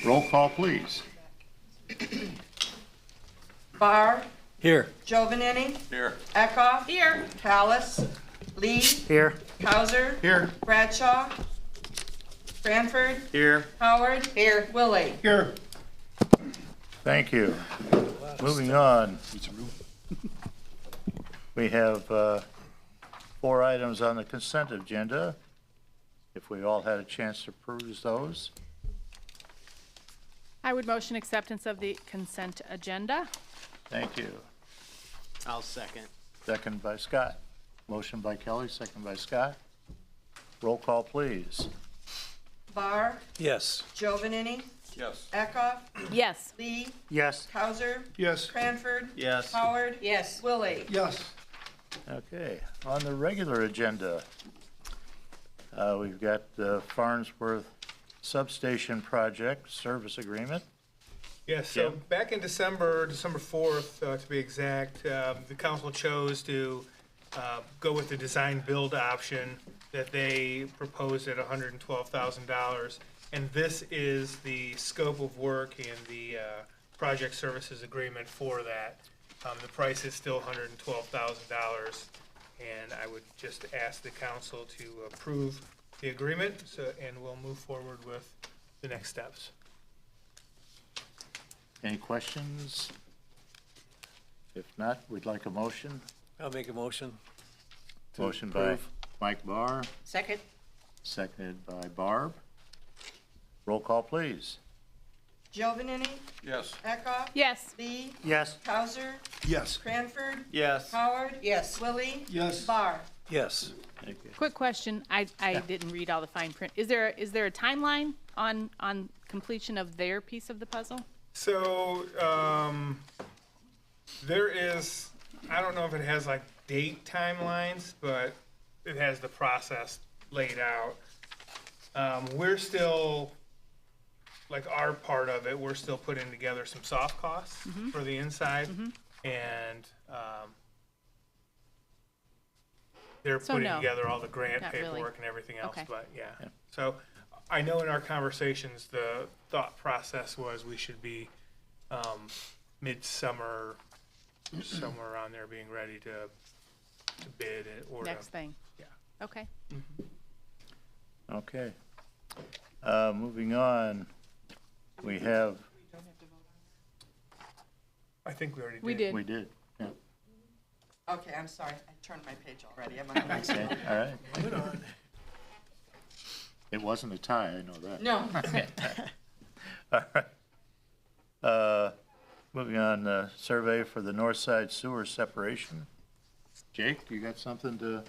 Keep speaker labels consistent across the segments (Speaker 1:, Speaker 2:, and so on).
Speaker 1: Roll call, please.
Speaker 2: Barr,
Speaker 3: Here.
Speaker 2: Giovanini,
Speaker 1: Here.
Speaker 2: Eckhoff. Here. Callis, Lee,
Speaker 3: Here.
Speaker 2: Cowser,
Speaker 1: Here.
Speaker 2: Bradshaw, Cranford,
Speaker 1: Here.
Speaker 2: Howard. Here. Willie.
Speaker 1: Here. Thank you. Moving on. We have 4 items on the consent agenda. If we all had a chance to peruse those.
Speaker 4: I would motion acceptance of the consent agenda.
Speaker 1: Thank you.
Speaker 3: I'll second.
Speaker 1: Second by Scott. Motion by Kelly, second by Scott. Roll call, please.
Speaker 2: Barr,
Speaker 3: Yes.
Speaker 2: Giovanini,
Speaker 1: Yes.
Speaker 2: Eckhoff,
Speaker 4: Yes.
Speaker 2: Lee,
Speaker 1: Yes.
Speaker 2: Cowser,
Speaker 1: Yes.
Speaker 2: Cranford,
Speaker 3: Yes.
Speaker 2: Howard. Yes. Willie.
Speaker 1: Yes. Okay, on the regular agenda, we've got the Farnsworth Substation Project Service Agreement.
Speaker 5: Yes, so
Speaker 1: Jim?
Speaker 5: back in December 4th, to be exact, the council chose to go with the design build option that they proposed at $112,000. And this is the scope of work and the project services agreement for that. The price is still $112,000. And I would just ask the council to approve the agreement, and we'll move forward with the next steps.
Speaker 1: Any questions? If not, we'd like a motion.
Speaker 3: I'll make a motion. to
Speaker 1: Motion by
Speaker 3: approve.
Speaker 1: Mike Barr,
Speaker 2: Second.
Speaker 1: seconded by Barb. Roll call, please.
Speaker 2: Giovanini,
Speaker 1: Yes.
Speaker 2: Eckhoff,
Speaker 4: Yes.
Speaker 2: Lee,
Speaker 1: Yes.
Speaker 2: Cowser,
Speaker 1: Yes.
Speaker 2: Cranford,
Speaker 3: Yes.
Speaker 2: Howard. Yes. Willie.
Speaker 1: Yes.
Speaker 2: Barr.
Speaker 3: Yes.
Speaker 1: Thank you.
Speaker 4: Quick question. I didn't read all the fine print. Is there a timeline on completion of their piece of the puzzle?
Speaker 5: So, there is, I don't know if it has like date timelines, but it has the process laid out. We're still, like our part of it, we're still putting together some soft costs for the inside. And, they're
Speaker 4: So
Speaker 5: putting
Speaker 4: no,
Speaker 5: together all the grant
Speaker 4: not really.
Speaker 5: paperwork and everything else,
Speaker 4: Okay.
Speaker 5: but yeah. So I know in our conversations, the thought process was we should be midsummer, somewhere around there, being ready to bid it or
Speaker 4: Next thing.
Speaker 5: yeah.
Speaker 4: Okay.
Speaker 1: Okay. Moving on, we have,
Speaker 5: I think we already did.
Speaker 4: We did.
Speaker 1: we did, yeah.
Speaker 2: Okay, I'm sorry. I turned my page already. I'm on the next
Speaker 1: Okay,
Speaker 2: one.
Speaker 1: all right. It wasn't a tie, I know that.
Speaker 2: No.
Speaker 1: All right. Moving on, survey for the north side sewer separation. Jake, you got something to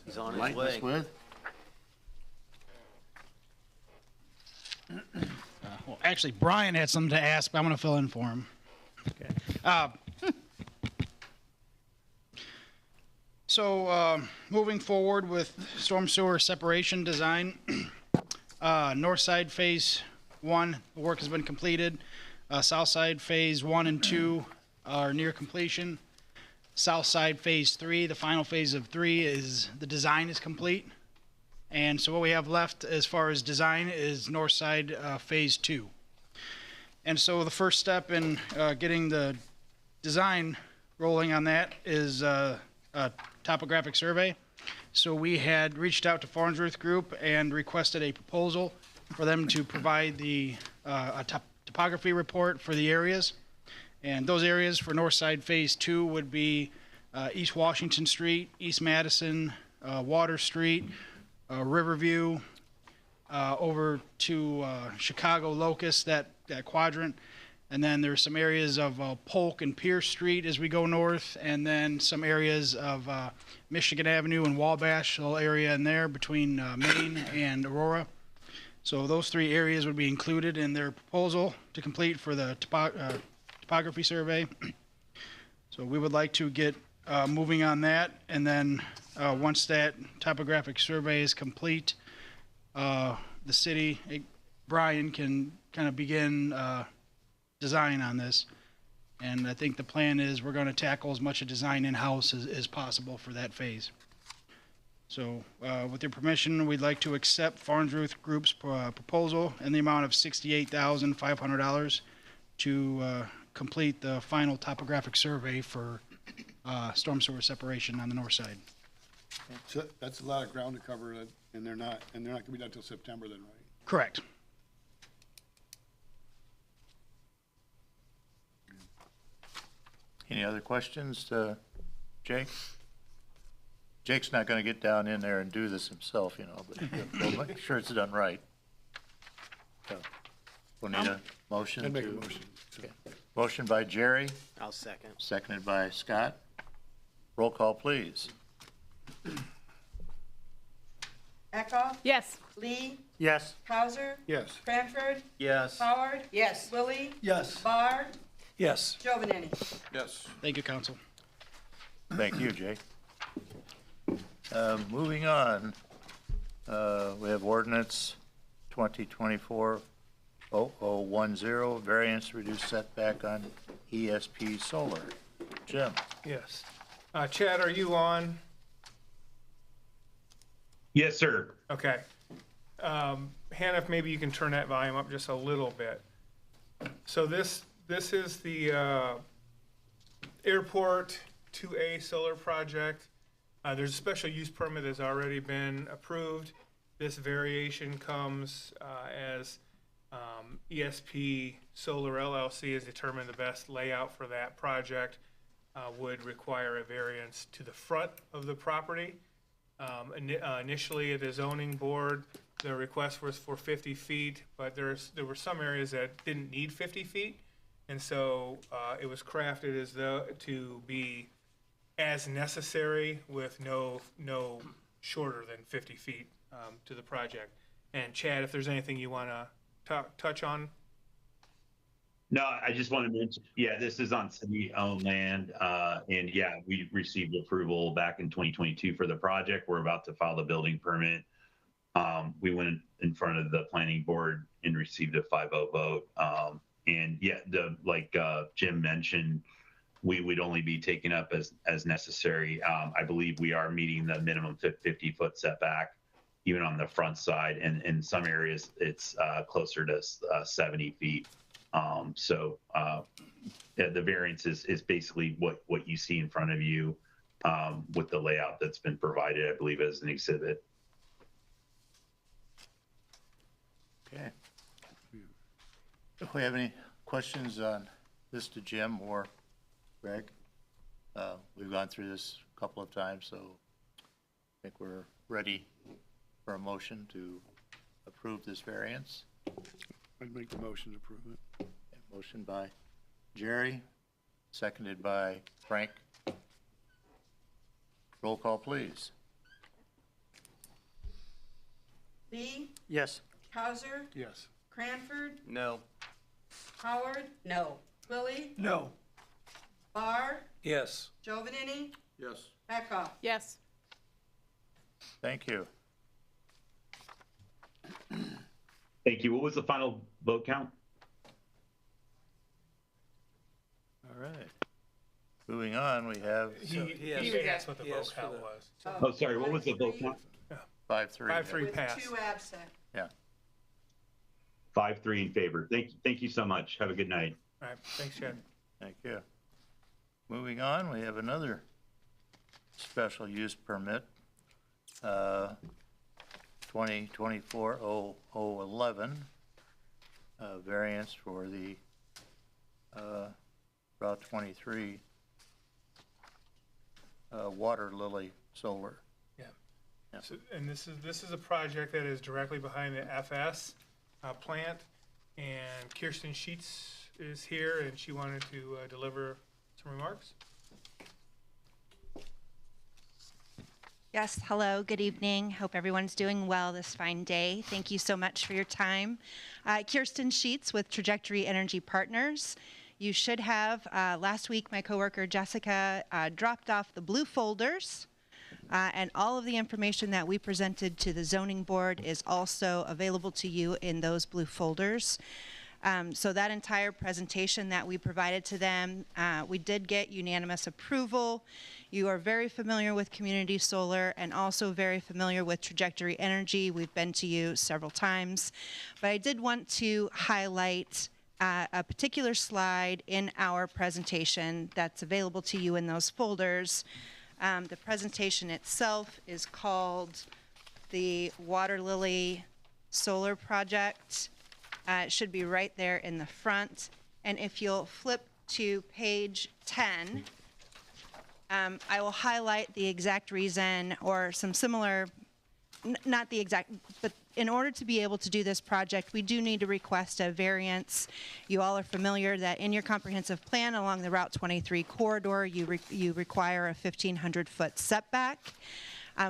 Speaker 3: He's on his
Speaker 1: lighten us
Speaker 3: way.
Speaker 1: with?
Speaker 6: Well, actually, Brian had something to ask, but I'm going to fill in for him.
Speaker 1: Okay.
Speaker 6: So, moving forward with storm sewer separation design, north side phase 1, the work has been completed. South side phase 1 and 2 are near completion. South side phase 3, the final phase of 3, is the design is complete. And so what we have left as far as design is north side phase 2. And so the first step in getting the design rolling on that is a topographic survey. So we had reached out to Farnsworth Group and requested a proposal for them to provide the topography report for the areas. And those areas for north side phase 2 would be East Washington Street, East Madison, Water Street, Riverview, over to Chicago Locust, that quadrant. And then there's some areas of Polk and Pierce Street as we go north, and then some areas of Michigan Avenue and Wabash, a little area in there between Maine and Aurora. So those 3 areas would be included in their proposal to complete for the topography survey. So we would like to get moving on that, and then once that topographic survey is complete, the city, Brian, can kind of begin design on this. And I think the plan is we're going to tackle as much of design in-house as possible for that phase. So with your permission, we'd like to accept Farnsworth Group's proposal in the amount of $68,500 to complete the final topographic survey for storm sewer separation on the north side.
Speaker 7: So that's a lot of ground to cover, and they're not gonna be done till September then, right?
Speaker 6: Correct.
Speaker 1: Any other questions to Jake? Jake's not gonna get down in there and do this himself, you know, but we'll make sure it's done right. So, we'll need a motion
Speaker 7: I'd make a
Speaker 1: to,
Speaker 7: motion.
Speaker 1: motion by Jerry,
Speaker 3: I'll second.
Speaker 1: seconded by Scott. Roll call, please.
Speaker 2: Eckhoff?
Speaker 4: Yes.
Speaker 2: Lee?
Speaker 1: Yes.
Speaker 2: Cowser?
Speaker 7: Yes.
Speaker 2: Cranford?
Speaker 3: Yes.
Speaker 2: Howard? Yes. Willie?
Speaker 3: Yes.
Speaker 2: Barr?
Speaker 3: Yes.
Speaker 2: Giovanini?
Speaker 7: Yes.
Speaker 6: Thank you, council.
Speaker 1: Thank you, Jake. Moving on, we have ordinance 2024-0010, variance to reduce setback on ESP solar. Jim?
Speaker 5: Yes. Chad, are you on?
Speaker 8: Yes, sir.
Speaker 5: Okay. Hannah, if maybe you can turn that volume up just a little bit. So this is the airport 2A solar project. There's a special use permit that's already been approved. This variation comes as ESP Solar LLC has determined the best layout for that project would require a variance to the front of the property. Initially at the zoning board, the request was for 50 feet, but there were some areas that didn't need 50 feet. And so it was crafted as though to be as necessary with no shorter than 50 feet to the project. And Chad, if there's anything you want to touch on?
Speaker 8: No, I just want to mention, yeah, this is on city-owned land, and yeah, we received approval back in 2022 for the project. We're about to file the building permit. We went in front of the planning board and received a 5-0 vote. And yeah, like Jim mentioned, we would only be taken up as necessary. I believe we are meeting the minimum 50-foot setback, even on the front side, and in some areas it's closer to 70 feet. So the variance is basically what you see in front of you with the layout that's been provided, I believe, as an exhibit.
Speaker 1: Okay. If we have any questions on this to Jim or Greg, we've gone through this a couple of times, so I think we're ready for a motion to approve this variance.
Speaker 7: I'd make the motion to approve it.
Speaker 1: Motion by Jerry, seconded by Frank. Roll call, please.
Speaker 2: Lee?
Speaker 3: Yes.
Speaker 2: Cowser?
Speaker 7: Yes.
Speaker 2: Cranford?
Speaker 3: No.
Speaker 2: Howard? No. Willie?
Speaker 3: No.
Speaker 2: Barr?
Speaker 3: Yes.
Speaker 2: Giovanini?
Speaker 7: Yes.
Speaker 2: Eckhoff?
Speaker 4: Yes.
Speaker 1: Thank you.
Speaker 8: Thank you. What was the final vote count?
Speaker 1: All right. Moving on, we have
Speaker 5: He asked what the vote count was.
Speaker 8: Oh, sorry, what was the vote count?
Speaker 1: 5-3.
Speaker 5: 5-3
Speaker 2: With
Speaker 5: pass.
Speaker 2: 2 absent.
Speaker 8: 5-3 in favor. Thank you so much. Have a good night.
Speaker 5: All right, thanks, Chad.
Speaker 1: Thank you. Moving on, we have another special use permit, 2024-0011, variance for the Route 23 Water Lily Solar.
Speaker 5: So, and this is a project that is directly behind the FS plant, and Kirsten Sheets is here, and she wanted to deliver some remarks.
Speaker 9: Yes, hello, good evening. Hope everyone's doing well this fine day. Thank you so much for your time. Kirsten Sheets with Trajectory Energy Partners. You should have, last week my coworker Jessica dropped off the blue folders, and all of the information that we presented to the zoning board is also available to you in those blue folders. So that entire presentation that we provided to them, we did get unanimous approval. You are very familiar with community solar and also very familiar with Trajectory Energy. We've been to you several times. But I did want to highlight a particular slide in our presentation that's available to you in those folders. The presentation itself is called the Water Lily Solar Project. It should be right there in the front. And if you'll flip to page 10, I will highlight the exact reason or some similar, not the exact, but in order to be able to do this project, we do need to request a variance. You all are familiar that in your comprehensive plan along the Route 23 corridor, you require a 1,500-foot setback.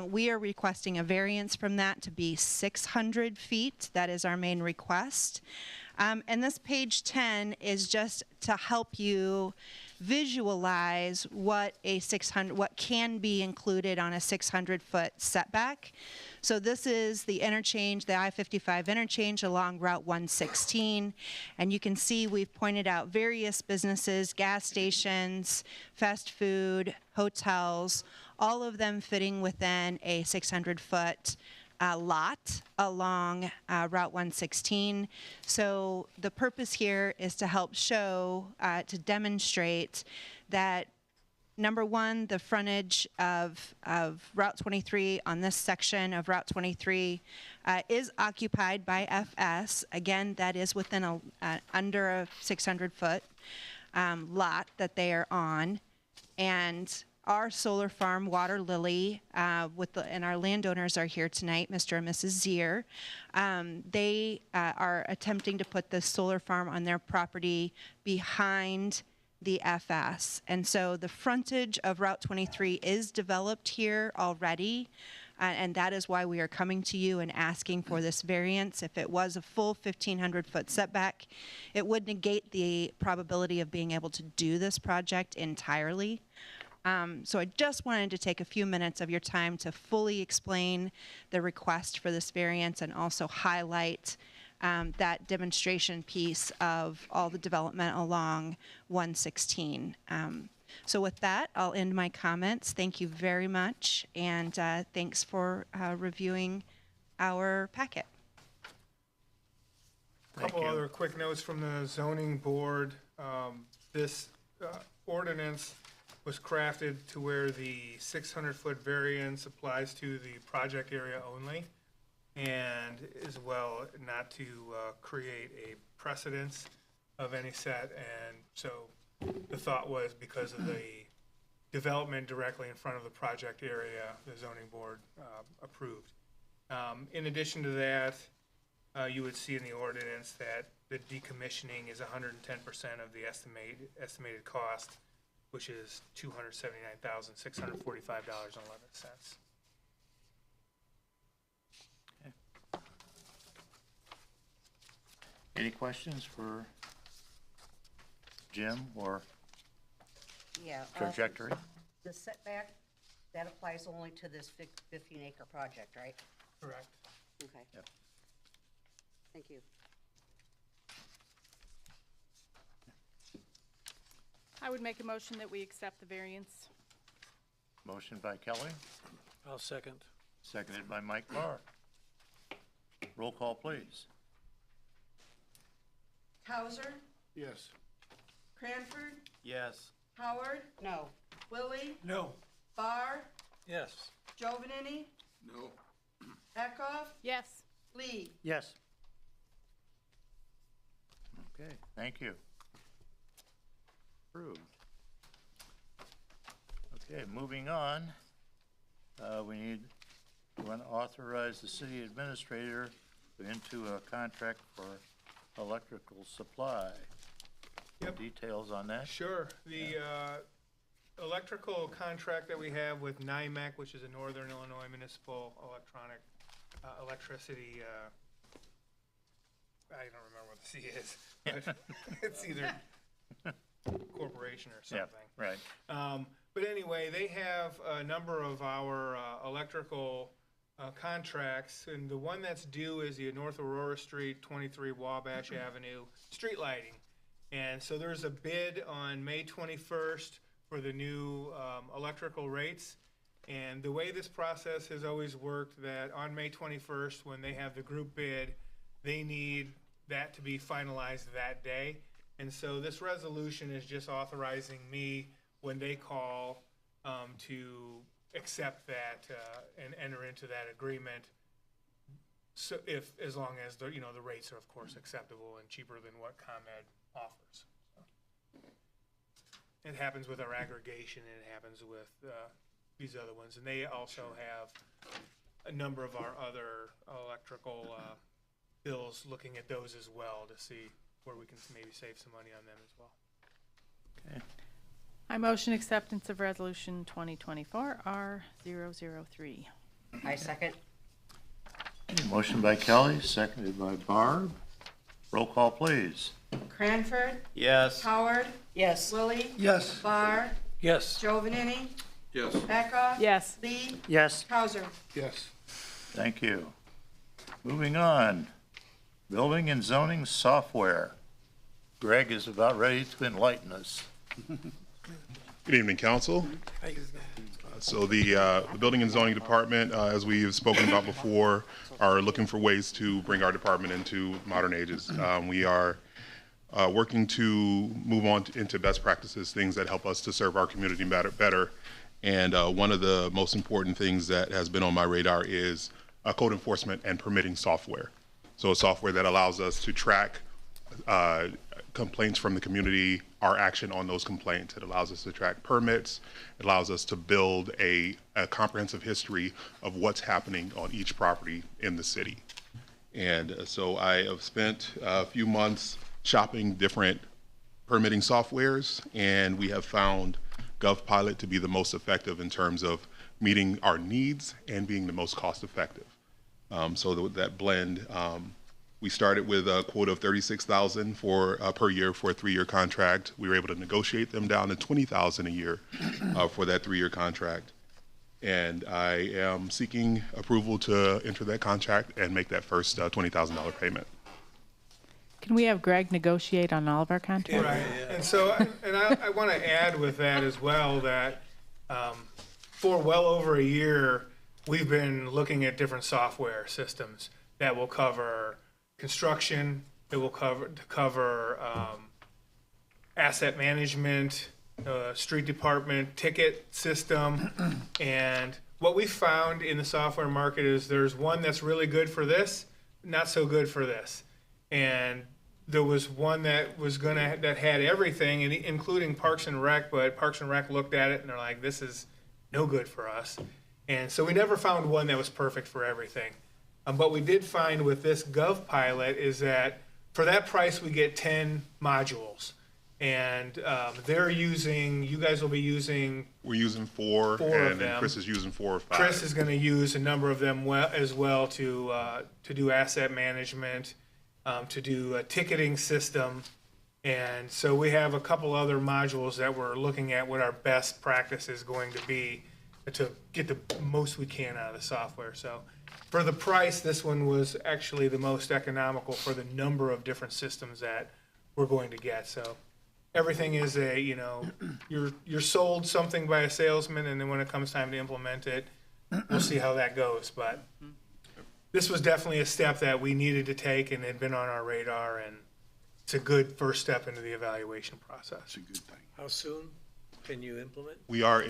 Speaker 9: We are requesting a variance from that to be 600 feet. That is our main request. And this page 10 is just to help you visualize what can be included on a 600-foot setback. So this is the interchange, the I-55 interchange along Route 116. And you can see we've pointed out various businesses, gas stations, fast food, hotels, all of them fitting within a 600-foot lot along Route 116. So the purpose here is to help show, to demonstrate that number one, the frontage of Route 23 on this section of Route 23 is occupied by FS. Again, that is within under a 600-foot lot that they are on. And our solar farm, Water Lily, and our landowners are here tonight, Mr. and Mrs. Zier. They are attempting to put this solar farm on their property behind the FS. And so the frontage of Route 23 is developed here already, and that is why we are coming to you and asking for this variance. If it was a full 1,500-foot setback, it would negate the probability of being able to do this project entirely. So I just wanted to take a few minutes of your time to fully explain the request for this variance and also highlight that demonstration piece of all the development along 116. So with that, I'll end my comments. Thank you very much, and thanks for reviewing our packet.
Speaker 1: Thank
Speaker 5: Couple
Speaker 1: you.
Speaker 5: other quick notes from the zoning board. This ordinance was crafted to where the 600-foot variance applies to the project area only, and as well not to create a precedence of any set. And so the thought was, because of the development directly in front of the project area, the zoning board approved. In addition to that, you would see in the ordinance that the decommissioning is 110% of the estimated cost, which is $279,645.11.
Speaker 1: Any questions for Jim or
Speaker 10: Yeah.
Speaker 1: Trajectory?
Speaker 10: The setback, that applies only to this 15-acre project, right?
Speaker 5: Correct.
Speaker 10: Okay.
Speaker 1: Yep.
Speaker 10: Thank you.
Speaker 4: I would make a motion that we accept the variance.
Speaker 1: Motion by Kelly,
Speaker 3: I'll second.
Speaker 1: seconded by Mike Barr. Roll call, please.
Speaker 2: Hauser,
Speaker 7: Yes.
Speaker 2: Cranford,
Speaker 3: Yes.
Speaker 2: Howard,
Speaker 10: No.
Speaker 2: Willie,
Speaker 5: No.
Speaker 2: Barr,
Speaker 3: Yes.
Speaker 2: Giovanini,
Speaker 7: No.
Speaker 2: Eckhoff,
Speaker 4: Yes.
Speaker 2: Lee.
Speaker 1: Yes. Okay, thank you. Approved. Okay, moving on. We want to authorize the city administrator into a contract for electrical supply.
Speaker 5: Yep.
Speaker 1: Details on that?
Speaker 5: Sure. The electrical contract that we have with NIMEC, which is a Northern Illinois Municipal Electricity, I don't remember what the C is, but it's either corporation or
Speaker 1: Yeah,
Speaker 5: something.
Speaker 1: right.
Speaker 5: But anyway, they have a number of our electrical contracts, and the one that's due is the North Aurora Street, 23 Wabash Avenue, street lighting. And so there's a bid on May 21st for the new electrical rates. And the way this process has always worked, that on May 21st, when they have the group bid, they need that to be finalized that day. And so this resolution is just authorizing me, when they call, to accept that and enter into that agreement. So as long as the rates are of course acceptable and cheaper than what ComEd offers. It happens with our aggregation, and it happens with these other ones, and they also have a number of our other electrical bills, looking at those as well to see where we can maybe save some money on them as well.
Speaker 1: Okay.
Speaker 4: I motion acceptance of resolution 2024 R003.
Speaker 10: I second.
Speaker 1: Motion by Kelly, seconded by Barb. Roll call, please.
Speaker 2: Cranford,
Speaker 3: Yes.
Speaker 2: Howard,
Speaker 10: Yes.
Speaker 2: Willie,
Speaker 7: Yes.
Speaker 2: Barr,
Speaker 3: Yes.
Speaker 2: Giovanini,
Speaker 7: Yes.
Speaker 2: Becca.
Speaker 4: Yes.
Speaker 2: Lee,
Speaker 3: Yes.
Speaker 2: Cowser.
Speaker 7: Yes.
Speaker 1: Thank you. Moving on. Building and zoning software. Greg is about ready to enlighten us.
Speaker 11: Good evening, council. So the Building and Zoning Department, as we have spoken about before, are looking for ways to bring our department into modern ages. We are working to move on into best practices, things that help us to serve our community better. And one of the most important things that has been on my radar is code enforcement and permitting software. So a software that allows us to track complaints from the community, our action on those complaints. It allows us to track permits. It allows us to build a comprehensive history of what's happening on each property in the city. And so I have spent a few months shopping different permitting softwares, and we have found GovPilot to be the most effective in terms of meeting our needs and being the most cost effective. So that blend, we started with a quote of $36,000 per year for a 3-year contract. We were able to negotiate them down to $20,000 a year for that 3-year contract. And I am seeking approval to enter that contract and make that first $20,000 payment.
Speaker 4: Can we have Greg negotiate on all of our contracts?
Speaker 5: Right, and so, and I want to add with that as well that for well over a year, we've been looking at different software systems that will cover construction, it will cover asset management, street department, ticket system. And what we found in the software market is there's one that's really good for this, not so good for this. And there was one that had everything, including Parks and Rec, but Parks and Rec looked at it and they're like, this is no good for us. And so we never found one that was perfect for everything. But we did find with this GovPilot is that for that price, we get 10 modules. And they're using, you guys will be using.
Speaker 11: We're using four
Speaker 5: of them.
Speaker 11: And Chris is using 4 or 5.
Speaker 5: Chris is going to use a number of them as well to do asset management, to do a ticketing system. And so we have a couple other modules that we're looking at what our best practice is going to be to get the most we can out of the software. So for the price, this one was actually the most economical for the number of different systems that we're going to get. So everything is you're sold something by a salesman, and then when it comes time to implement it, we'll see how that goes. But this was definitely a step that we needed to take and had been on our radar, and it's a good first step into the evaluation process.
Speaker 7: That's a good thing.
Speaker 3: How soon can you implement?
Speaker 11: We are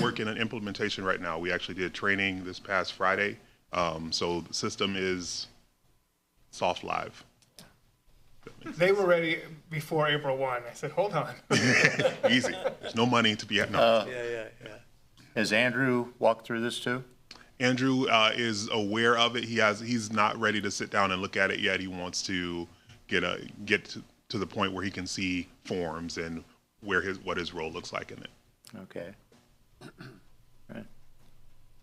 Speaker 11: working on implementation right now. We actually did training this past Friday. So the system is soft live.
Speaker 5: They were ready before April 1. I said, hold on.
Speaker 11: Easy. There's no money to be at. No.
Speaker 3: Yeah.
Speaker 1: Has Andrew walked through this too?
Speaker 11: Andrew is aware of it. He's not ready to sit down and look at it yet. He wants to get to the point where he can see forms and what his role looks like in it.
Speaker 1: Okay. Right.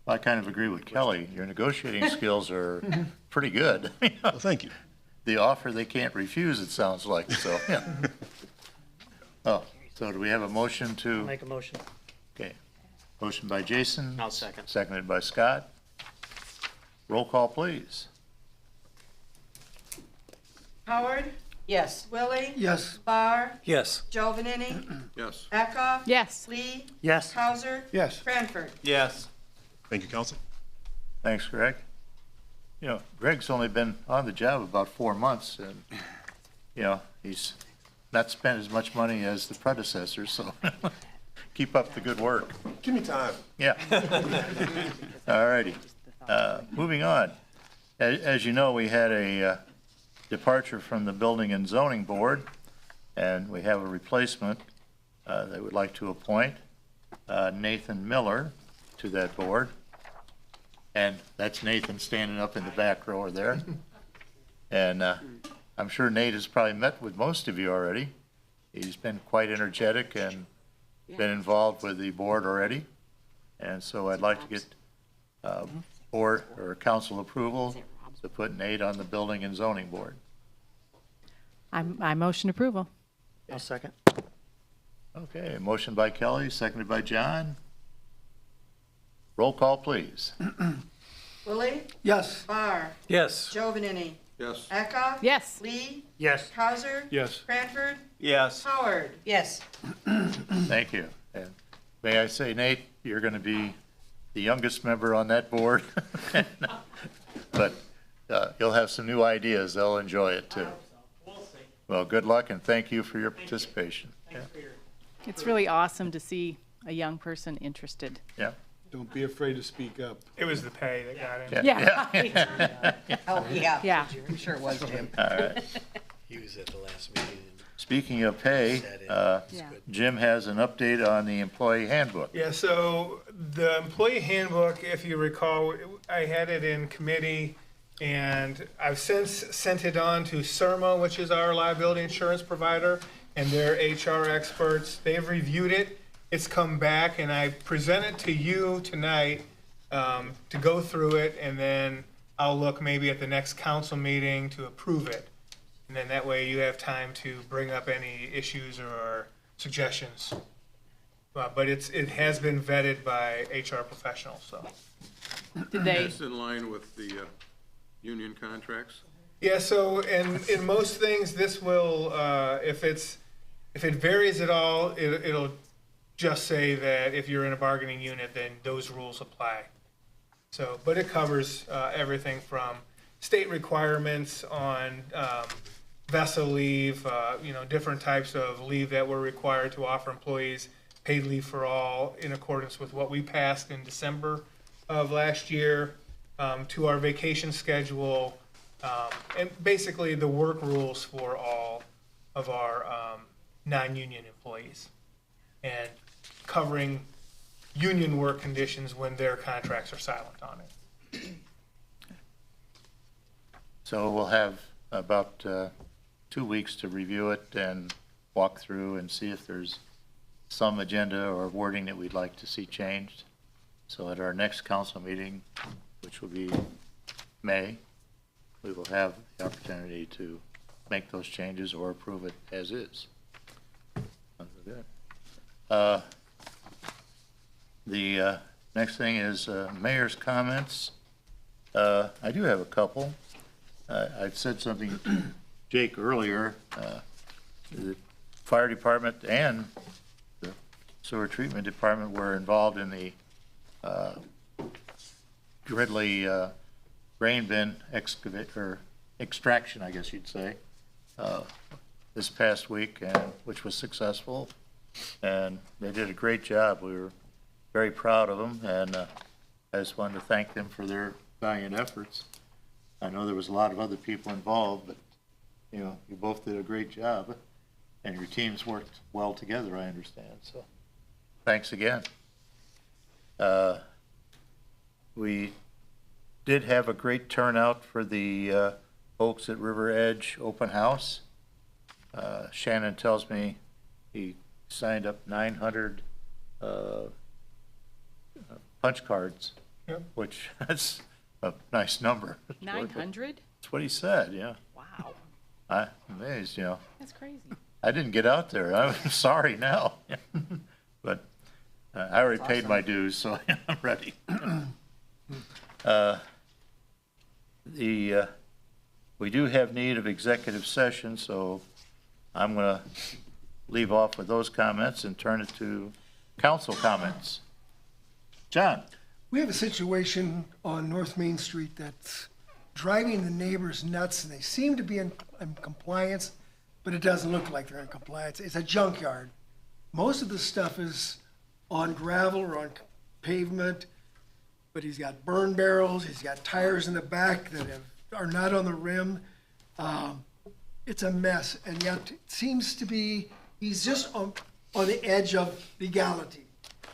Speaker 1: I kind of agree with Kelly. Your negotiating skills are pretty good.
Speaker 11: Well, thank you.
Speaker 1: The offer they can't refuse, it sounds like, so, yeah. Oh, so do we have a motion to?
Speaker 3: Make a motion.
Speaker 1: Okay. Motion by Jason.
Speaker 3: I'll second.
Speaker 1: Seconded by Scott. Roll call, please.
Speaker 2: Howard,
Speaker 10: Yes.
Speaker 2: Willie,
Speaker 7: Yes.
Speaker 2: Barr,
Speaker 3: Yes.
Speaker 2: Joe Vanini,
Speaker 7: Yes.
Speaker 2: Eckhoff.
Speaker 4: Yes.
Speaker 2: Lee,
Speaker 7: Yes.
Speaker 2: Crouser,
Speaker 7: Yes.
Speaker 2: Cranford.
Speaker 3: Yes.
Speaker 11: Thank you, council.
Speaker 1: Thanks, Greg. You know, Greg's only been on the job about 4 months, and, you know, he's not spent as much money as the predecessor, so keep up the good work.
Speaker 11: Give me time.
Speaker 1: Yeah. All righty. Moving on. As you know, we had a departure from the Building and Zoning Board, and we have a replacement they would like to appoint, Nathan Miller, to that board. And that's Nathan standing up in the back row there. And I'm sure Nate has probably met with most of you already. He's been quite energetic and been involved with the board already. And so I'd like to get board or council approval to put Nate on the Building and Zoning Board.
Speaker 4: I motion approval.
Speaker 3: I'll second.
Speaker 1: Okay, motion by Kelly, seconded by John. Roll call, please.
Speaker 2: Willie,
Speaker 7: Yes.
Speaker 2: Barr,
Speaker 3: Yes.
Speaker 2: Joe Vanini,
Speaker 7: Yes.
Speaker 2: Eckhoff.
Speaker 4: Yes.
Speaker 2: Lee,
Speaker 3: Yes.
Speaker 2: Crouser,
Speaker 7: Yes.
Speaker 2: Cranford,
Speaker 3: Yes.
Speaker 2: Howard.
Speaker 10: Yes.
Speaker 1: Thank you. And may I say, Nate, you're going to be the youngest member on that board. But you'll have some new ideas. They'll enjoy it too. Well, good luck and thank you for your participation. Yeah.
Speaker 4: It's really awesome to see a young person interested.
Speaker 1: Yeah.
Speaker 7: Don't be afraid to speak up.
Speaker 5: It was the pay that got him.
Speaker 4: Yeah.
Speaker 10: Oh, yeah.
Speaker 4: Yeah.
Speaker 10: I'm sure it was, Jim.
Speaker 1: All right.
Speaker 3: He was at the last meeting.
Speaker 1: Speaking of pay,
Speaker 4: Yeah.
Speaker 1: Jim has an update on the employee handbook.
Speaker 5: Yeah, so the employee handbook, if you recall, I had it in committee, and I've since sent it on to CIRMA, which is our liability insurance provider, and their HR experts. They've reviewed it. It's come back, and I present it to you tonight to go through it, and then I'll look maybe at the next council meeting to approve it. And then that way you have time to bring up any issues or suggestions. But it has been vetted by HR professionals, so.
Speaker 4: Did they?
Speaker 7: That's in line with the union contracts?
Speaker 5: Yeah, so in most things, this will, if it varies at all, it'll just say that if you're in a bargaining unit, then those rules apply. So, but it covers everything from state requirements on vessel leave, different types of leave that we're required to offer employees, paid leave for all in accordance with what we passed in December of last year, to our vacation schedule, and basically the work rules for all of our non-union employees, and covering union work conditions when their contracts are silent on it.
Speaker 1: So we'll have about 2 weeks to review it and walk through and see if there's some agenda or wording that we'd like to see changed. So at our next council meeting, which will be May, we will have the opportunity to make those changes or approve it as is. Sounds good. The next thing is mayor's comments. I do have a couple. I've said something to Jake earlier. The fire department and the sewer treatment department were involved in the Gridley grain bin extraction, I guess you'd say, this past week, and which was successful. And they did a great job. We were very proud of them, and I just wanted to thank them for their valiant efforts. I know there was a lot of other people involved, but you both did a great job, and your teams worked well together, I understand. So, thanks again. We did have a great turnout for the folks at River Edge Open House. Shannon tells me he signed up 900 punch cards,
Speaker 5: Yep.
Speaker 1: which that's a nice number.
Speaker 4: 900?
Speaker 1: That's what he said, yeah.
Speaker 4: Wow.
Speaker 1: I'm amazed,
Speaker 4: That's crazy.
Speaker 1: I didn't get out there. I'm sorry now. But I already paid my dues, so I'm ready. We do have need of executive session, so I'm going to leave off with those comments and turn it to council comments. John?
Speaker 12: We have a situation on North Main Street that's driving the neighbors nuts, and they seem to be in compliance, but it doesn't look like they're in compliance. It's a junkyard. Most of the stuff is on gravel or on pavement, but he's got burn barrels, he's got tires in the back that are not on the rim. It's a mess, and yet it seems to be, he's just on the edge of legality.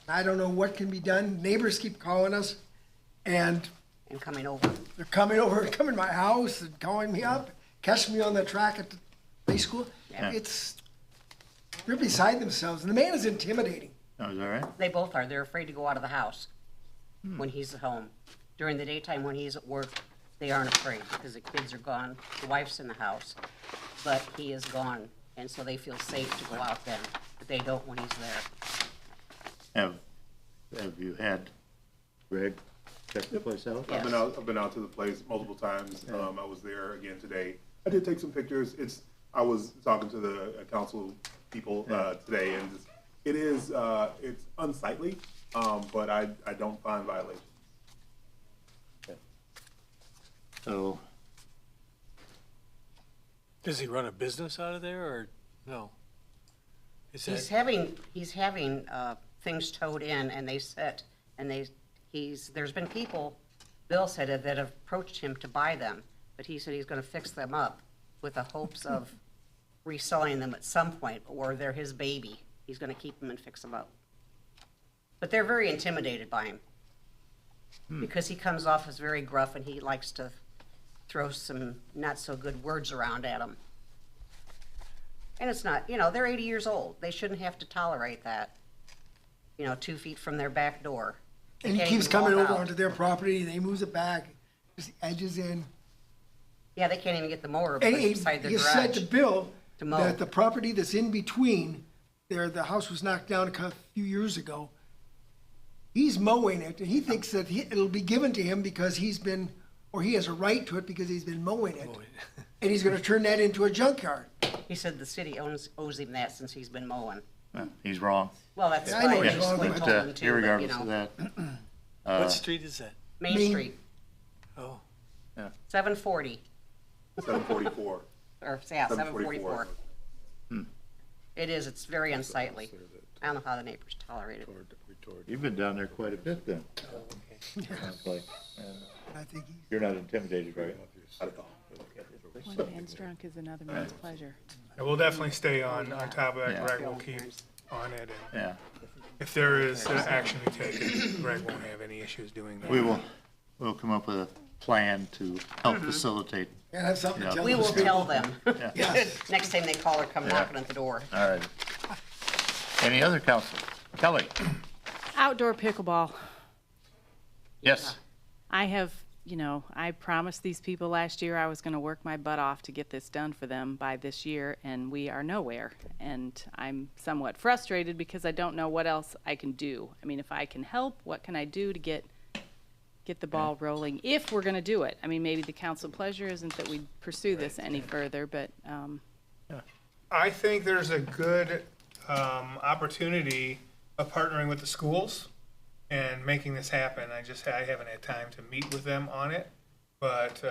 Speaker 12: I don't know what can be done. Neighbors keep calling us, and
Speaker 10: coming over.
Speaker 12: they're coming over, coming to my house and calling me up, catching me on the track at the high school.
Speaker 1: Yeah.
Speaker 12: They're beside themselves, and the man is intimidating.
Speaker 1: Oh, is that right?
Speaker 10: They both are. They're afraid to go out of the house when he's at home. During the daytime when he's at work, they aren't afraid because the kids are gone. The wife's in the house, but he is gone, and so they feel safe to go out then, but they don't when he's there.
Speaker 1: Have you had Greg check the place out?
Speaker 10: Yes.
Speaker 11: I've been out to the place multiple times. I was there again today. I did take some pictures. I was talking to the council people today, and it's unsightly, but I don't find violations.
Speaker 1: So,
Speaker 3: Does he run a business out of there or no? Is
Speaker 10: He's
Speaker 3: that,
Speaker 10: having things towed in, and they sit, and there's been people, Bill said, that have approached him to buy them, but he said he's gonna fix them up with the hopes of reselling them at some point, or they're his baby. He's gonna keep them and fix them up. But they're very intimidated by him, because he comes off as very gruff, and he likes to throw some not so good words around at them. And it's not, they're 80 years old. They shouldn't have to tolerate that, 2 feet from their back door. They
Speaker 12: And he
Speaker 10: can't
Speaker 12: keeps
Speaker 10: even
Speaker 12: coming
Speaker 10: walk
Speaker 12: over
Speaker 10: out.
Speaker 12: onto their property, and he moves it back, just edges in.
Speaker 10: Yeah, they can't even get the mower
Speaker 12: And
Speaker 10: beside their
Speaker 12: he said to
Speaker 10: garage.
Speaker 12: Bill
Speaker 10: to mow.
Speaker 12: that the property that's in between there, the house was knocked down a few years ago. He's mowing it, and he thinks that it'll be given to him because he has a right to it because he's been mowing it. And he's gonna turn that into a junkyard.
Speaker 10: He said the city owes him that since he's been mowing.
Speaker 1: he's wrong.
Speaker 10: Well, that's
Speaker 12: Yeah, I know
Speaker 10: fine.
Speaker 12: he's
Speaker 10: He
Speaker 12: wrong,
Speaker 10: told
Speaker 12: but,
Speaker 10: him to, but,
Speaker 1: Irregardless of that,
Speaker 3: what street is that?
Speaker 10: Main
Speaker 12: Main-
Speaker 10: Street,
Speaker 3: Oh,
Speaker 10: 740,
Speaker 11: 744.
Speaker 10: or, yeah, 744. It is, it's very unsightly. I don't know how the neighbors tolerate it.
Speaker 1: you've been down there quite a bit then. Sounds like,
Speaker 12: I think
Speaker 1: you're not intimidated, right?
Speaker 4: One man's drunk is another man's pleasure.
Speaker 5: And we'll definitely stay on top of that.
Speaker 1: Yeah.
Speaker 5: Greg will keep on it, and
Speaker 1: Yeah,
Speaker 5: if there is action to take, Greg won't have any issues doing that.
Speaker 1: we'll come up with a plan to help facilitate.
Speaker 12: and have something to tell
Speaker 10: We will
Speaker 12: those people.
Speaker 10: tell them,
Speaker 12: Yes.
Speaker 10: next time they call or come knocking at the door.
Speaker 1: All right. Any other council? Kelly?
Speaker 4: Outdoor pickleball.
Speaker 1: Yes.
Speaker 4: I have, I promised these people last year I was going to work my butt off to get this done for them by this year, and we are nowhere. And I'm somewhat frustrated because I don't know what else I can do. I mean, if I can help, what can I do to get the ball rolling if we're going to do it? I mean, maybe the council pleasure isn't that we pursue this any further, but
Speaker 5: I think there's a good opportunity of partnering with the schools and making this happen. I haven't had time to meet with them on it, but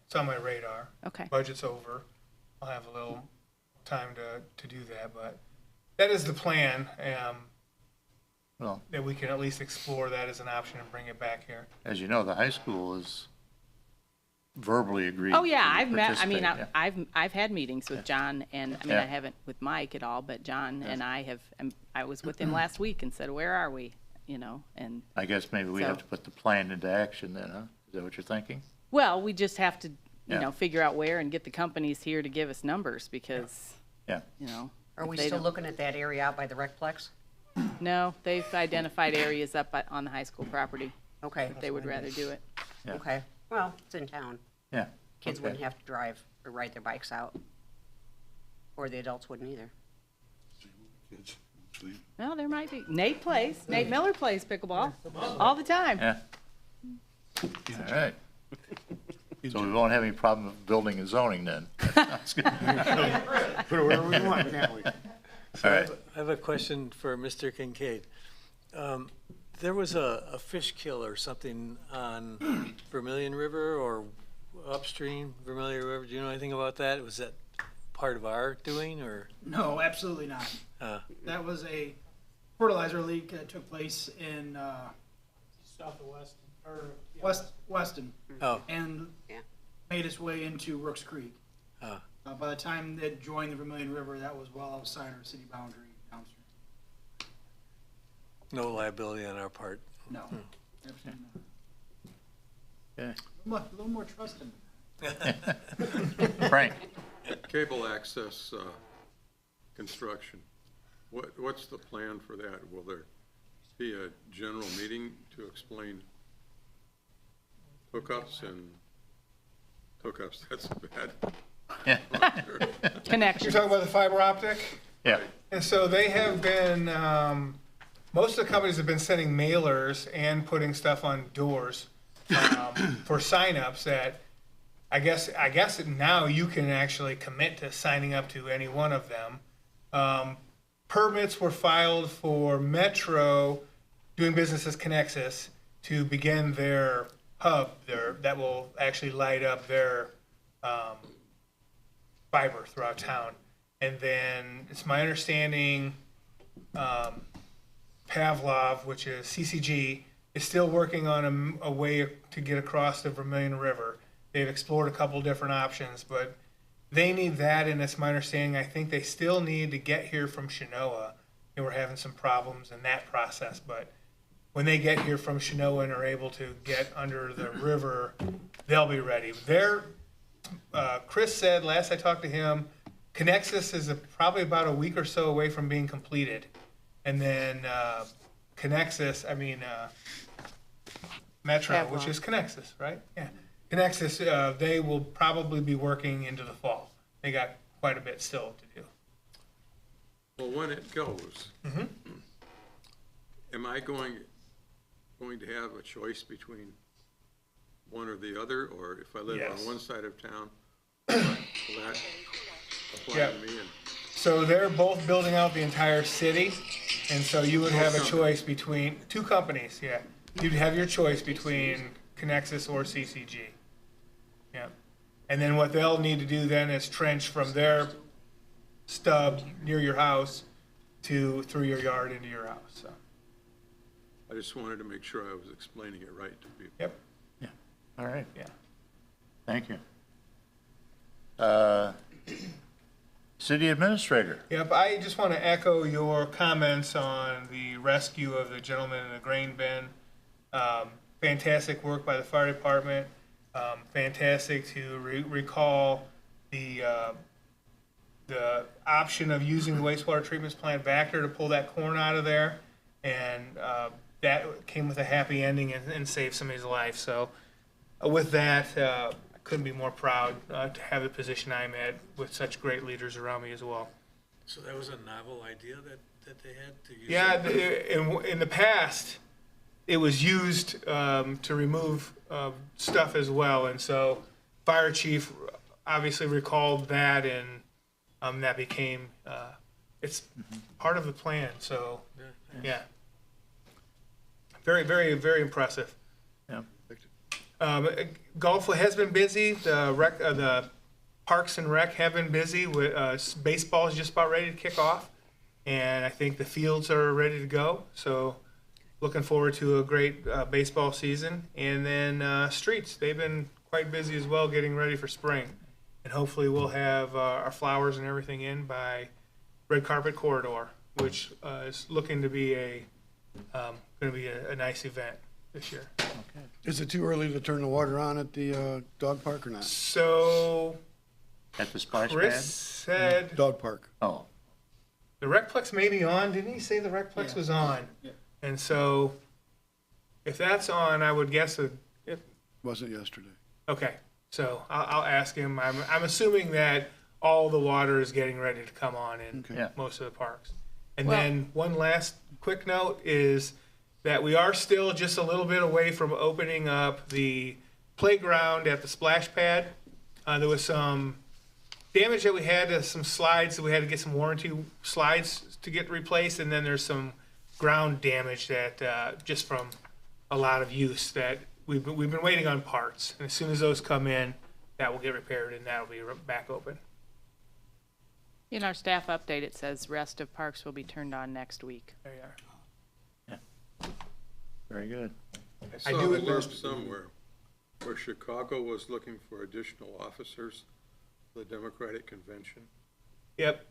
Speaker 5: it's on my radar.
Speaker 4: okay.
Speaker 5: Budget's over. I'll have a little time to do that, but that is the plan,
Speaker 1: Well,
Speaker 5: that we can at least explore that as an option and bring it back here.
Speaker 1: as you know, the high school is verbally agreed.
Speaker 4: Oh, yeah,
Speaker 1: to
Speaker 4: I've met, I mean,
Speaker 1: participate, yeah.
Speaker 4: I've had meetings with John, and, I mean,
Speaker 1: Yeah.
Speaker 4: I haven't with Mike at all, but John and I have, I was with him last week and said, where are we? And,
Speaker 1: I guess maybe we have
Speaker 4: So-
Speaker 1: to put the plan into action then, huh? Is that what you're thinking?
Speaker 4: well, we just have to,
Speaker 1: Yeah.
Speaker 4: figure out where and get the companies here to give us numbers, because,
Speaker 1: Yeah.
Speaker 10: Are
Speaker 4: if
Speaker 10: we
Speaker 4: they
Speaker 10: still
Speaker 4: don't-
Speaker 10: looking at that area out by the Recplex?
Speaker 4: No, they've identified areas up on the high school property
Speaker 10: Okay,
Speaker 4: that they would rather do it.
Speaker 1: Yeah.
Speaker 10: okay. Well, it's in town.
Speaker 1: Yeah.
Speaker 10: Kids
Speaker 1: Okay.
Speaker 10: wouldn't have to drive or ride their bikes out. Or the adults wouldn't either.
Speaker 4: Well, there might be. Nate Miller plays pickleball all the time.
Speaker 1: Yeah. All right. So we won't have any problem with building and zoning then. That's good.
Speaker 7: Put it wherever we want, can't we?
Speaker 1: All right.
Speaker 3: I have a question for Mr. Kincaid. There was a fish kill or something on Vermilion River or upstream Vermilion River. Do you know anything about that? Was that part of our doing or?
Speaker 6: No, absolutely not. That was a fertilizer leak that took place in south of Weston, or Weston,
Speaker 3: Oh,
Speaker 6: and
Speaker 10: Yeah.
Speaker 6: made its way into Rooks Creek.
Speaker 3: Ah.
Speaker 6: By the time it joined the Vermilion River, that was well outside our city boundary downstream.
Speaker 3: no liability on our part.
Speaker 6: No, absolutely not.
Speaker 1: Okay.
Speaker 6: A little more trust in it.
Speaker 1: Frank?
Speaker 13: Cable access construction, what's the plan for that? Will there be a general meeting to explain hookups, that's bad.
Speaker 4: Connection.
Speaker 5: You're talking about the fiber optic?
Speaker 1: Yeah.
Speaker 5: And so they have been, most of the companies have been sending mailers and putting stuff on doors for signups that I guess now you can actually commit to signing up to any one of them. Permits were filed for Metro doing business as Connexus to begin their hub that will actually light up their fiber throughout town. And then it's my understanding Pavlov, which is CCG, is still working on a way to get across the Vermilion River. They've explored a couple different options, but they need that, and it's my understanding, I think they still need to get here from Chinoa. They were having some problems in that process, but when they get here from Chinoa and are able to get under the river, they'll be ready. Chris said, last I talked to him, Connexus is probably about a week or so away from being completed. And then Metro,
Speaker 4: Pavlov.
Speaker 5: which is Connexus, right? Yeah. Connexus, they will probably be working into the fall. They got quite a bit still to do.
Speaker 13: Well, when it goes, am I going to have a choice between one or the other, or if I live
Speaker 5: Yes.
Speaker 13: on one side of town, will that apply
Speaker 5: Yeah.
Speaker 13: to me? And
Speaker 5: So they're both building out the entire city, and so you would have a choice between two companies, yeah. You'd have your choice between Connexus or CCG. Yeah. And then what they'll need to do then is trench from their stub near your house through your yard into your house, so.
Speaker 13: I just wanted to make sure I was explaining it right to people.
Speaker 5: Yep,
Speaker 1: All right.
Speaker 5: yeah.
Speaker 1: Thank you. City Administrator?
Speaker 5: Yep, I just want to echo your comments on the rescue of the gentleman in the grain bin. Fantastic work by the fire department. Fantastic to recall the option of using the wastewater treatment plant back there to pull that corn out of there. And that came with a happy ending and saved somebody's life. So with that, I couldn't be more proud to have the position I'm at with such great leaders around me as well.
Speaker 3: So that was a novel idea that they had to use?
Speaker 5: Yeah, in the past, it was used to remove stuff as well. And so fire chief obviously recalled that, and that became, it's part of the plan. So, yeah. Very, very, very impressive.
Speaker 1: Yeah.
Speaker 5: Golf has been busy. The Parks and Rec have been busy. With baseball is just about ready to kick off, and I think the fields are ready to go. So, looking forward to a great baseball season. And then streets, they've been quite busy as well, getting ready for spring, and hopefully we'll have our flowers and everything in by Red Carpet Corridor, which is looking to be a nice event this year.
Speaker 7: Is it too early to turn the water on at the dog park or not?
Speaker 5: So
Speaker 1: At the splash
Speaker 5: Chris
Speaker 1: pad?
Speaker 5: said
Speaker 7: Dog park.
Speaker 1: Oh,
Speaker 5: the Recplex may be on. Didn't he say the Recplex was on?
Speaker 6: Yeah.
Speaker 5: And so if that's on, I would guess
Speaker 7: Wasn't yesterday.
Speaker 5: okay. So I'll ask him. I'm assuming that all the water is getting ready to come on in
Speaker 1: Yeah.
Speaker 5: most of the parks. And
Speaker 4: Well-
Speaker 5: then one last quick note is that we are still just a little bit away from opening up the playground at the splash pad. There was some damage that we had to some slides, that we had to get some warranty slides to get replaced, and then there's some ground damage that, just from a lot of use, that we've been waiting on parts. And as soon as those come in, that will get repaired and that'll be back open.
Speaker 4: In our staff update, it says rest of parks will be turned on next week.
Speaker 5: There you are.
Speaker 1: Very good.
Speaker 13: I
Speaker 5: I
Speaker 13: saw
Speaker 5: do
Speaker 13: a blurb
Speaker 5: admit-
Speaker 13: somewhere where Chicago was looking for additional officers for the Democratic Convention.
Speaker 5: Yep.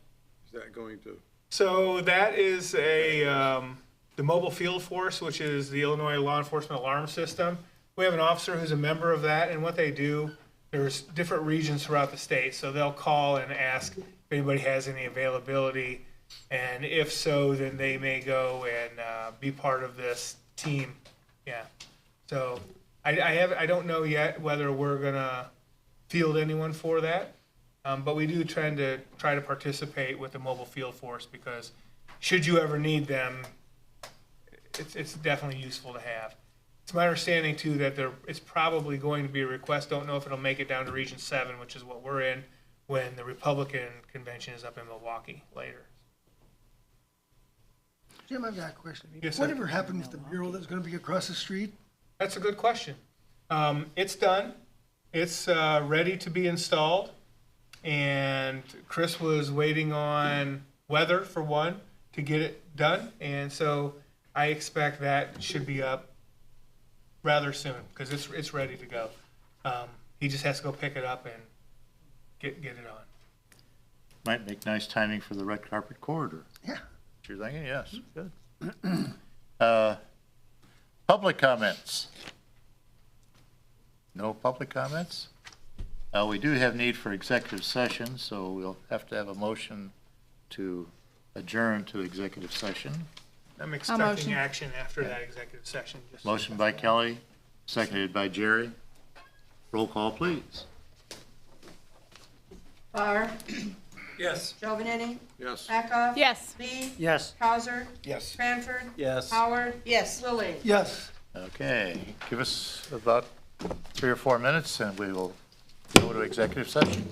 Speaker 13: Is that going to,
Speaker 5: So that is the mobile field force, which is the Illinois Law Enforcement Alarm System. We have an officer who's a member of that, and what they do, there's different regions throughout the state, so they'll call and ask if anybody has any availability, and if so, then they may go and be part of this team. Yeah. So I don't know yet whether we're gonna field anyone for that, but we do try to participate with the mobile field force, because should you ever need them, it's definitely useful to have. It's my understanding too that it's probably going to be a request. Don't know if it'll make it down to Region 7, which is what we're in, when the Republican convention is up in Milwaukee later.
Speaker 12: Jim, I've got a question.
Speaker 5: Yes, sir.
Speaker 12: Whatever happened with the mural that's gonna be across the street?
Speaker 5: That's a good question. It's done. It's ready to be installed. And Chris was waiting on weather, for one, to get it done. And so I expect that should be up rather soon, because it's ready to go. He just has to go pick it up and get it on.
Speaker 1: Might make nice timing for the red carpet corridor.
Speaker 12: Yeah.
Speaker 1: You're thinking, yes, good. Public comments? No public comments? We do have need for executive session, so we'll have to have a motion to adjourn to executive session.
Speaker 5: I'm
Speaker 4: motion.
Speaker 5: expecting action after that executive session. Just
Speaker 1: Motion by Kelly, seconded by Jerry. Roll call, please.
Speaker 2: Barr,
Speaker 3: Yes.
Speaker 2: Giovanini,
Speaker 13: yes?
Speaker 2: Eckhoff.
Speaker 4: Yes.
Speaker 2: Lee,
Speaker 3: Yes.
Speaker 2: Causer,
Speaker 7: Yes.
Speaker 2: Cranford,
Speaker 3: Yes.
Speaker 2: Howard,
Speaker 10: Yes.
Speaker 2: Lilly.
Speaker 12: Yes.
Speaker 1: Okay, give us about 3 or 4 minutes and we will go to executive session.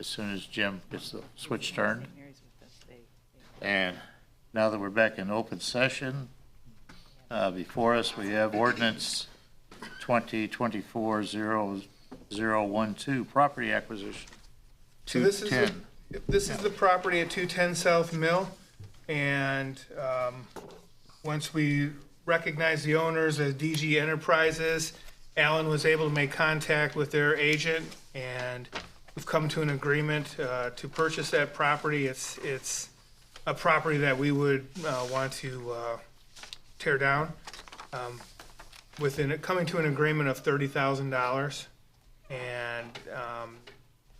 Speaker 1: as soon as Jim gets the switch turned. And now that we're back in open session, before us, we have ordinance 2024-0012, property acquisition.
Speaker 5: So this is,
Speaker 1: 210.
Speaker 5: this is the property at 210 South Mill, and once we recognize the owners as DG Enterprises, Alan was able to make contact with their agent, and we've come to an agreement to purchase that property. It's a property that we would want to tear down, coming to an agreement of $30,000. And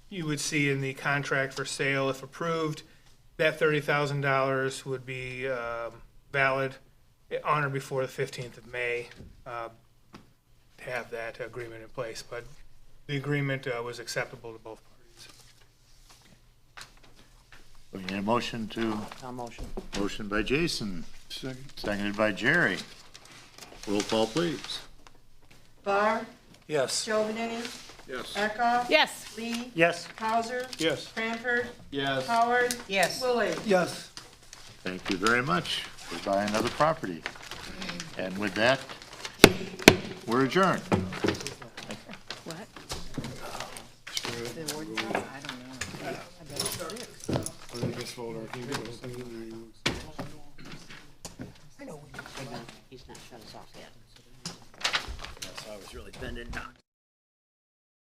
Speaker 5: you would see in the contract for sale, if approved, that $30,000 would be valid on or before the 15th of May to have that agreement in place. But the agreement was acceptable to both parties.
Speaker 1: We need a motion to.
Speaker 2: I'll motion.
Speaker 1: Motion by Jason,
Speaker 7: Second.
Speaker 1: seconded by Jerry. Roll call, please.
Speaker 2: Barr,
Speaker 3: Yes.
Speaker 2: Jovenini,
Speaker 13: Yes.
Speaker 2: Eckhoff.
Speaker 4: Yes.
Speaker 2: Lee,
Speaker 1: Yes.
Speaker 2: Hauser,
Speaker 7: Yes.
Speaker 2: Cranford,
Speaker 7: Yes.
Speaker 2: Howard,
Speaker 10: Yes.
Speaker 2: Willie.
Speaker 12: Yes.
Speaker 1: Thank you very much. We buy another property. And with that, we're adjourned.
Speaker 4: What?
Speaker 10: He's not shut us off yet.
Speaker 3: I was really bending down.